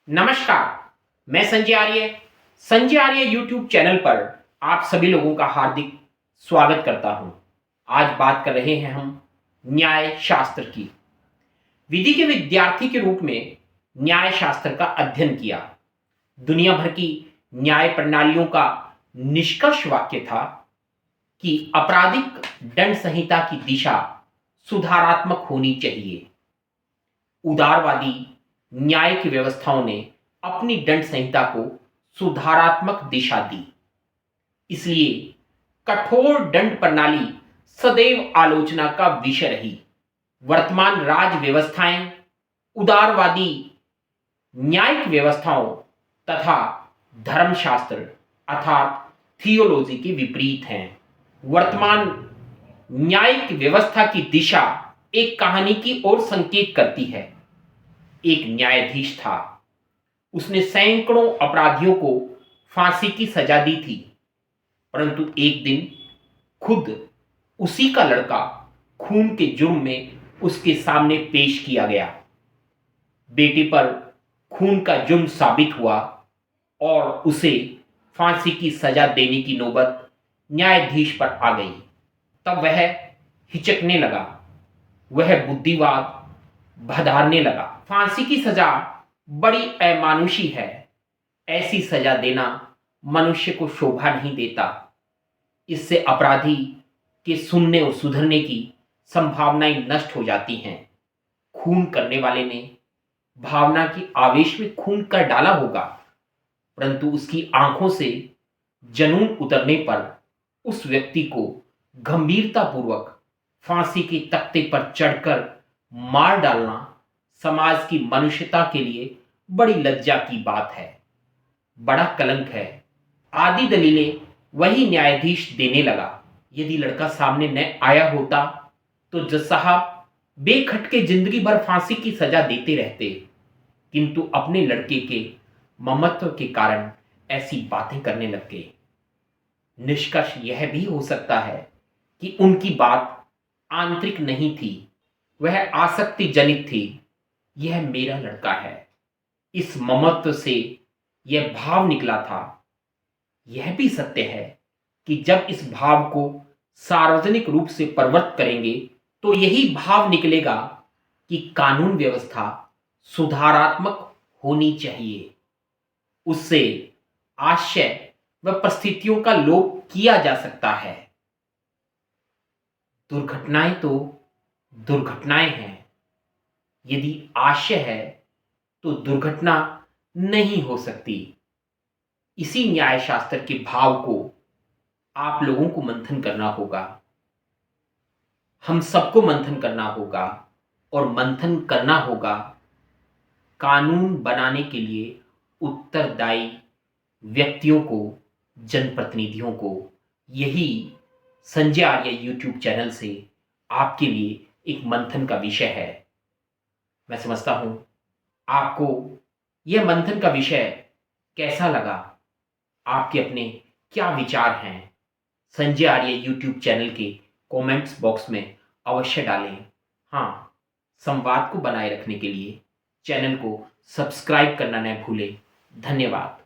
नमस्कार। मैं संजय आर्य YouTube channel पर आप सभी लोगों का हार्दिक स्वागत करता हूं। आज बात कर रहे हैं हम न्याय शास्त्र की। विधि के विद्यार्थी के रूप में न्याय शास्त्र का अध्ययन किया। दुनिया भर की न्याय प्रणालियों का निष्कर्ष वाक्य था कि आपराधिक दंड संहिता की दिशा सुधारात्मक होनी चाहिए। उदारवादी न्याय की व्यवस्थाओं ने अपनी दंड संहिता को सुधारात्मक दिशा दी। इसलिए कठोर दंड प्रणाली सदैव आलोचना का विषय रही। वर्तमान राज व्यवस्थाएं उदारवादी न्यायिक व्यवस्थाओं तथा धर्मशास्त्र अर्थात थियोलॉजी के विपरीत हैं। वर्तमान न्यायिक व्यवस्था की दिशा एक कहानी की ओर संकेत करती है। एक न्यायाधीश था। उसने सैकड़ों अपराधियों को फांसी की सजा दी थी, परंतु एक दिन खुद उसी का लड़का खून के जुर्म में उसके सामने पेश किया गया। बेटे पर खून का जुर्म साबित हुआ और उसे फांसी की सजा देने की नौबत न्यायाधीश पर आ गई। तब वह हिचकने लगा, वह बुद्धिवाद भदारने लगा। फांसी की सजा बड़ी अमानुषी है। ऐसी सजा देना मनुष्य को शोभा नहीं देता। इससे अपराधी के सुनने और सुधरने की संभावनाएं नष्ट हो जाती हैं। खून करने वाले ने भावना की आवेश में खून कर डाला होगा, परंतु उसकी आंखों से जनून उतरने पर उस व्यक्ति को गंभीरतापूर्वक फांसी के तख्ते पर चढ़कर मार डालना समाज की मनुष्यता के लिए बड़ी लज्जा की बात है, बड़ा कलंक है। आदि दलीलें वही न्यायाधीश देने लगा। यदि लड़का सामने न आया होता तो जज साहब बेखटके जिंदगी भर फांसी की सजा देते रहते, किंतु अपने लड़के के ममत्व के कारण ऐसी बातें करने लग गए। निष्कर्ष यह भी हो सकता है कि उनकी बात आंतरिक नहीं थी, वह आसक्ति जनित थी। यह मेरा लड़का है, इस ममत्व से यह भाव निकला था। यह भी सत्य है कि जब इस भाव को सार्वजनिक रूप से प्रवृत्त करेंगे तो यही भाव निकलेगा कि कानून व्यवस्था सुधारात्मक होनी चाहिए। उससे आशय व परिस्थितियों का लोप किया जा सकता है। दुर्घटनाएं तो दुर्घटनाएं हैं। यदि आशय है तो दुर्घटना नहीं हो सकती। इसी न्याय शास्त्र के भाव को आप लोगों को मंथन करना होगा, हम सबको मंथन करना होगा, और मंथन करना होगा कानून बनाने के लिए उत्तरदायी व्यक्तियों को, जनप्रतिनिधियों को। यही संजय आर्य यूट्यूब चैनल से आपके लिए एक मंथन का विषय है। मैं समझता हूं आपको यह मंथन का विषय कैसा लगा, आपके अपने क्या विचार हैं, संजय आर्य यूट्यूब चैनल के कमेंट्स बॉक्स में अवश्य डालें। हाँ, संवाद को बनाए रखने के लिए चैनल को सब्सक्राइब करना न भूलें। धन्यवाद।